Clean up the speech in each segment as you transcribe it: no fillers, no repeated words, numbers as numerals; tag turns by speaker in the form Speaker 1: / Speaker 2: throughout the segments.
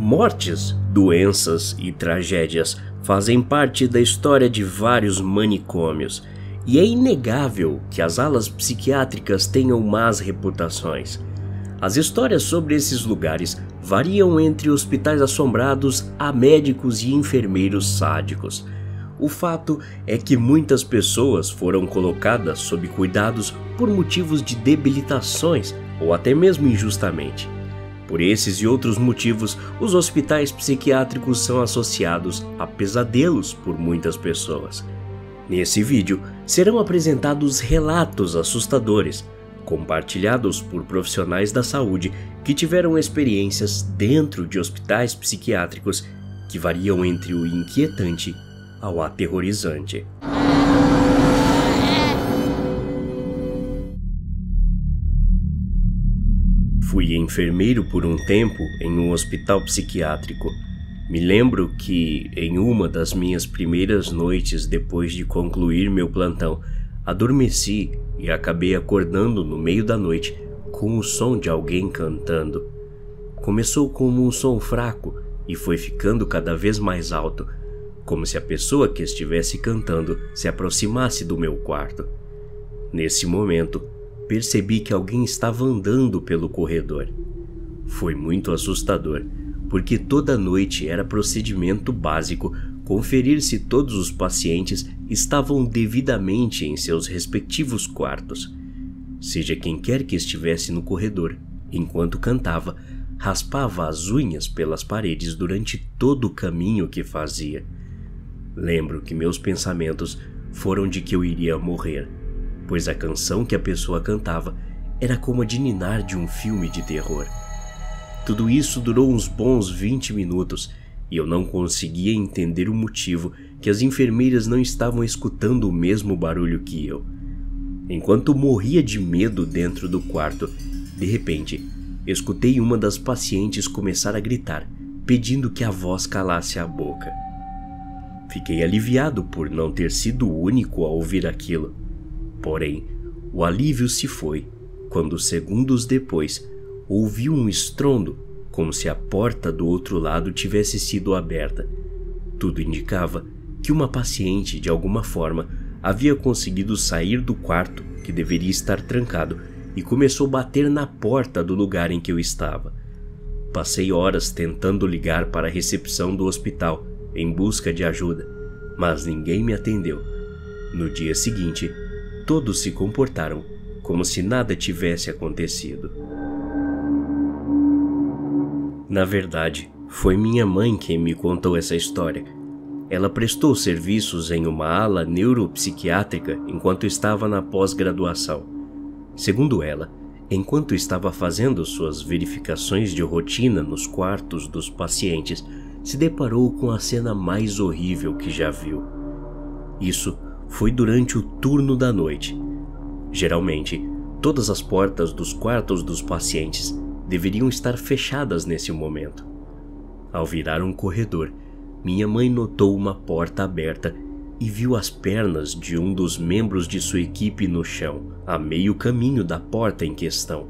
Speaker 1: Mortes, doenças e tragédias fazem parte da história de vários manicômios, e é inegável que as alas psiquiátricas tenham más reputações. As histórias sobre esses lugares variam entre hospitais assombrados a médicos e enfermeiros sádicos. O fato é que muitas pessoas foram colocadas sob cuidados por motivos de debilitações ou até mesmo injustamente. Por esses e outros motivos, os hospitais psiquiátricos são associados a pesadelos por muitas pessoas. Nesse vídeo, serão apresentados relatos assustadores, compartilhados por profissionais da saúde que tiveram experiências dentro de hospitais psiquiátricos que variam entre o inquietante ao aterrorizante. Fui enfermeiro por um tempo em um hospital psiquiátrico. Me lembro que, em uma das minhas primeiras noites depois de concluir meu plantão, adormeci e acabei acordando no meio da noite com o som de alguém cantando. Começou como um som fraco e foi ficando cada vez mais alto, como se a pessoa que estivesse cantando se aproximasse do meu quarto. Nesse momento, percebi que alguém estava andando pelo corredor. Foi muito assustador, porque toda noite era procedimento básico conferir se todos os pacientes estavam devidamente em seus respectivos quartos. Seja quem quer que estivesse no corredor, enquanto cantava, raspava as unhas pelas paredes durante todo o caminho que fazia. Lembro que meus pensamentos foram de que eu iria morrer, pois a canção que a pessoa cantava era como a de ninar de um filme de terror. Tudo isso durou uns bons 20 minutos e eu não conseguia entender o motivo que as enfermeiras não estavam escutando o mesmo barulho que eu. Enquanto morria de medo dentro do quarto, de repente, escutei uma das pacientes começar a gritar, pedindo que a voz calasse a boca. Fiquei aliviado por não ter sido o único a ouvir aquilo. Porém, o alívio se foi quando, segundos depois, ouvi um estrondo, como se a porta do outro lado tivesse sido aberta. Tudo indicava que uma paciente, de alguma forma, havia conseguido sair do quarto, que deveria estar trancado, e começou a bater na porta do lugar em que eu estava. Passei horas tentando ligar para a recepção do hospital, em busca de ajuda, mas ninguém me atendeu. No dia seguinte, todos se comportaram como se nada tivesse acontecido. Na verdade, foi minha mãe quem me contou essa história. Ela prestou serviços em uma ala neuropsiquiátrica enquanto estava na pós-graduação. Segundo ela, enquanto estava fazendo suas verificações de rotina nos quartos dos pacientes, se deparou com a cena mais horrível que já viu. Isso foi durante o turno da noite. Geralmente, todas as portas dos quartos dos pacientes deveriam estar fechadas nesse momento. Ao virar um corredor, minha mãe notou uma porta aberta e viu as pernas de um dos membros de sua equipe no chão, a meio caminho da porta em questão.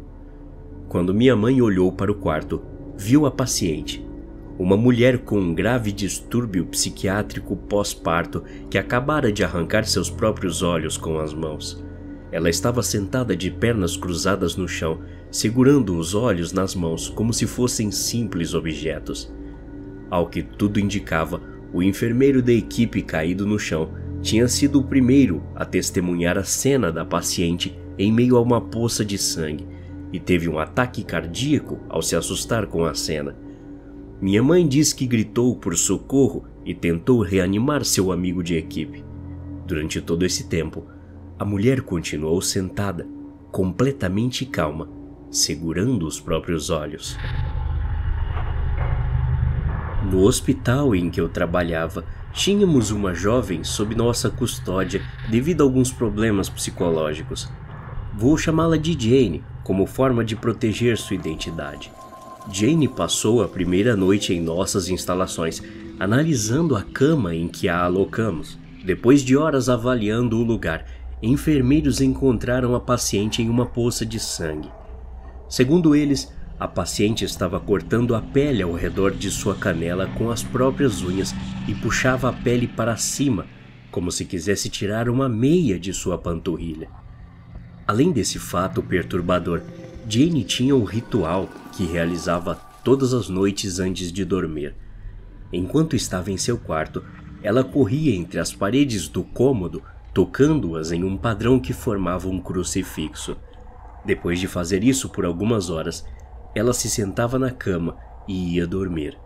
Speaker 1: Quando minha mãe olhou para o quarto, viu a paciente, uma mulher com um grave distúrbio psiquiátrico pós-parto que acabara de arrancar seus próprios olhos com as mãos. Ela estava sentada de pernas cruzadas no chão, segurando os olhos nas mãos como se fossem simples objetos. Ao que tudo indicava, o enfermeiro da equipe caído no chão tinha sido o primeiro a testemunhar a cena da paciente em meio a uma poça de sangue e teve um ataque cardíaco ao se assustar com a cena. Minha mãe diz que gritou por socorro e tentou reanimar seu amigo de equipe. Durante todo esse tempo, a mulher continuou sentada, completamente calma, segurando os próprios olhos. No hospital em que eu trabalhava, tínhamos uma jovem sob nossa custódia devido a alguns problemas psicológicos. Vou chamá-la de Jane, como forma de proteger sua identidade. Jane passou a primeira noite em nossas instalações, analisando a cama em que a alocamos. Depois de horas avaliando o lugar, enfermeiros encontraram a paciente em uma poça de sangue. Segundo eles, A paciente estava cortando a pele ao redor de sua canela com as próprias unhas e puxava a pele para cima, como se quisesse tirar uma meia de sua panturrilha. Além desse fato perturbador, Jane tinha um ritual que realizava todas as noites antes de dormir. Enquanto estava em seu quarto, ela corria entre as paredes do cômodo, tocando-as em um padrão que formava um crucifixo. Depois de fazer isso por algumas horas, ela se sentava na cama e ia dormir.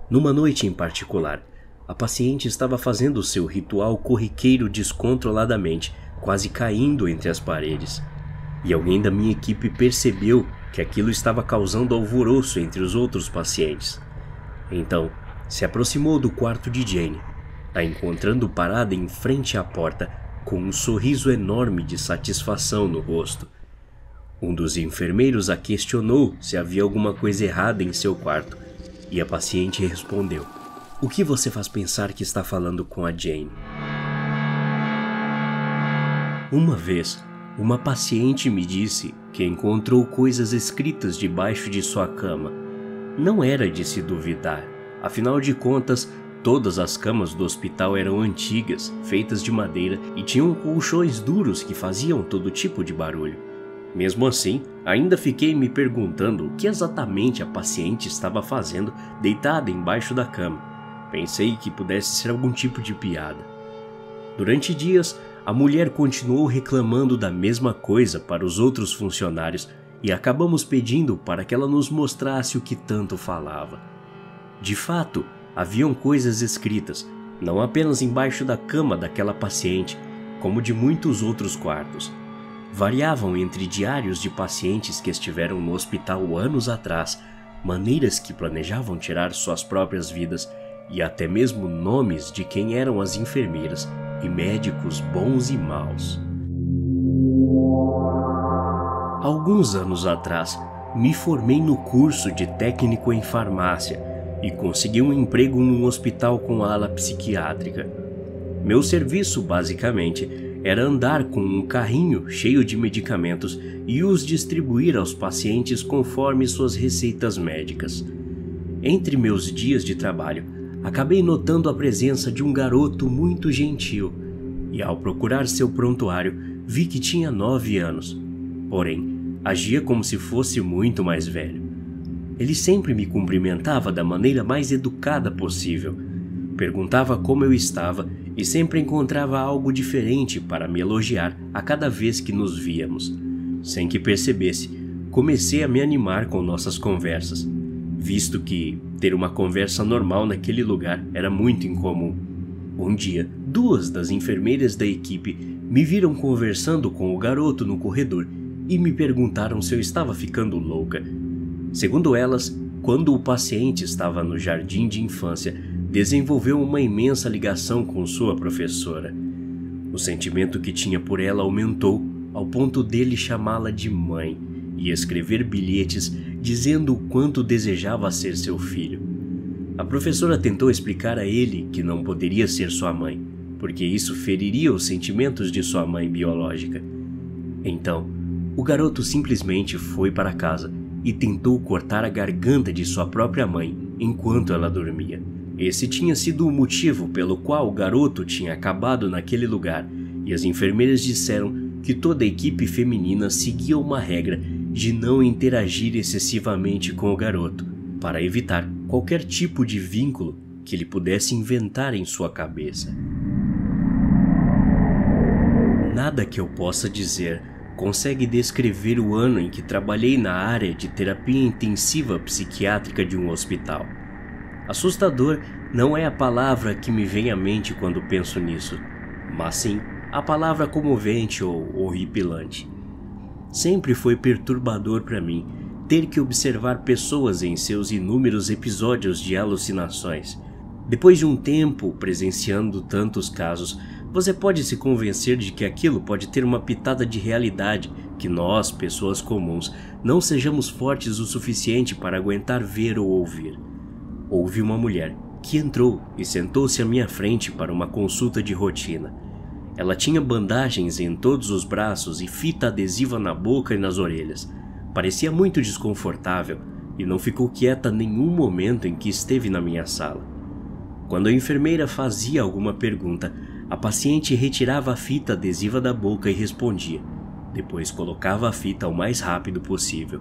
Speaker 1: Numa noite em particular, a paciente estava fazendo seu ritual corriqueiro descontroladamente, quase caindo entre as paredes. E alguém da minha equipe percebeu que aquilo estava causando alvoroço entre os outros pacientes. Então, se aproximou do quarto de Jane, a encontrando parada em frente à porta com um sorriso enorme de satisfação no rosto. Um dos enfermeiros a questionou se havia alguma coisa errada em seu quarto, e a paciente respondeu: "O que você faz pensar que está falando com a Jane?" Uma vez, uma paciente me disse que encontrou coisas escritas debaixo de sua cama. Não era de se duvidar, afinal de contas, todas as camas do hospital eram antigas, feitas de madeira e tinham colchões duros que faziam todo tipo de barulho. Mesmo assim, ainda fiquei me perguntando o que exatamente a paciente estava fazendo deitada embaixo da cama. Pensei que pudesse ser algum tipo de piada. Durante dias, a mulher continuou reclamando da mesma coisa para os outros funcionários e acabamos pedindo para que ela nos mostrasse o que tanto falava. De fato, haviam coisas escritas, não apenas embaixo da cama daquela paciente, como de muitos outros quartos. Variavam entre diários de pacientes que estiveram no hospital anos atrás, maneiras que planejavam tirar suas próprias vidas e até mesmo nomes de quem eram as enfermeiras e médicos bons e maus. Alguns anos atrás, me formei no curso de técnico em farmácia e consegui um emprego num hospital com ala psiquiátrica. Meu serviço, basicamente, era andar com um carrinho cheio de medicamentos e os distribuir aos pacientes conforme suas receitas médicas. Entre meus dias de trabalho, acabei notando a presença de um garoto muito gentil, e ao procurar seu prontuário, vi que tinha 9 anos. Porém, agia como se fosse muito mais velho. Ele sempre me cumprimentava da maneira mais educada possível, perguntava como eu estava e sempre encontrava algo diferente para me elogiar a cada vez que nos víamos. Sem que percebesse, comecei a me animar com nossas conversas, visto que ter uma conversa normal naquele lugar era muito incomum. Um dia, 2 das enfermeiras da equipe me viram conversando com o garoto no corredor e me perguntaram se eu estava ficando louca. Segundo elas, quando o paciente estava no jardim de infância, desenvolveu uma imensa ligação com sua professora. O sentimento que tinha por ela aumentou ao ponto dele chamá-la de mãe e escrever bilhetes dizendo o quanto desejava ser seu filho. A professora tentou explicar a ele que não poderia ser sua mãe, porque isso feriria os sentimentos de sua mãe biológica. Então, o garoto simplesmente foi para casa e tentou cortar a garganta de sua própria mãe enquanto ela dormia. Esse tinha sido o motivo pelo qual o garoto tinha acabado naquele lugar, e as enfermeiras disseram que toda a equipe feminina seguia uma regra de não interagir excessivamente com o garoto, para evitar qualquer tipo de vínculo que ele pudesse inventar em sua cabeça. Nada que eu possa dizer consegue descrever o ano em que trabalhei na área de terapia intensiva psiquiátrica de um hospital. Assustador não é a palavra que me vem à mente quando penso nisso, mas sim a palavra comovente ou horripilante. Sempre foi perturbador para mim ter que observar pessoas em seus inúmeros episódios de alucinações. Depois de um tempo presenciando tantos casos, você pode se convencer de que aquilo pode ter uma pitada de realidade, que nós, pessoas comuns, não sejamos fortes o suficiente para aguentar ver ou ouvir. Houve uma mulher que entrou e sentou-se à minha frente para uma consulta de rotina. Ela tinha bandagens em todos os braços e fita adesiva na boca e nas orelhas. Parecia muito desconfortável e não ficou quieta nenhum momento em que esteve na minha sala. Quando a enfermeira fazia alguma pergunta, a paciente retirava a fita adesiva da boca e respondia. Depois colocava a fita o mais rápido possível.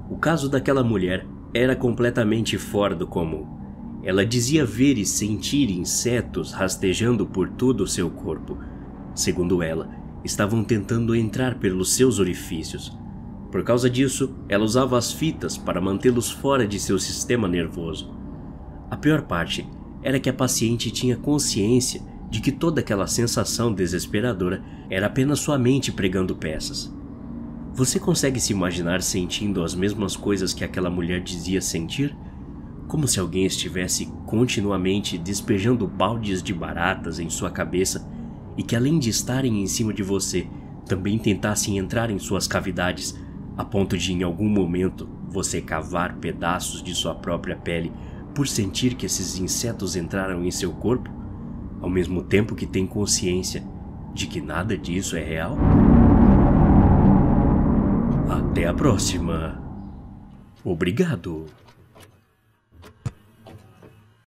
Speaker 1: O caso daquela mulher era completamente fora do comum. Ela dizia ver e sentir insetos rastejando por todo o seu corpo. Segundo ela, estavam tentando entrar pelos seus orifícios. Por causa disso, ela usava as fitas para mantê-los fora de seu sistema nervoso. A pior parte era que a paciente tinha consciência de que toda aquela sensação desesperadora era apenas sua mente pregando peças. Você consegue se imaginar sentindo as mesmas coisas que aquela mulher dizia sentir? Como se alguém estivesse continuamente despejando baldes de baratas em sua cabeça e que, além de estarem em cima de você, também tentassem entrar em suas cavidades, a ponto de em algum momento você cavar pedaços de sua própria pele por sentir que esses insetos entraram em seu corpo, ao mesmo tempo que tem consciência de que nada disso é real? Até a próxima. Obrigado.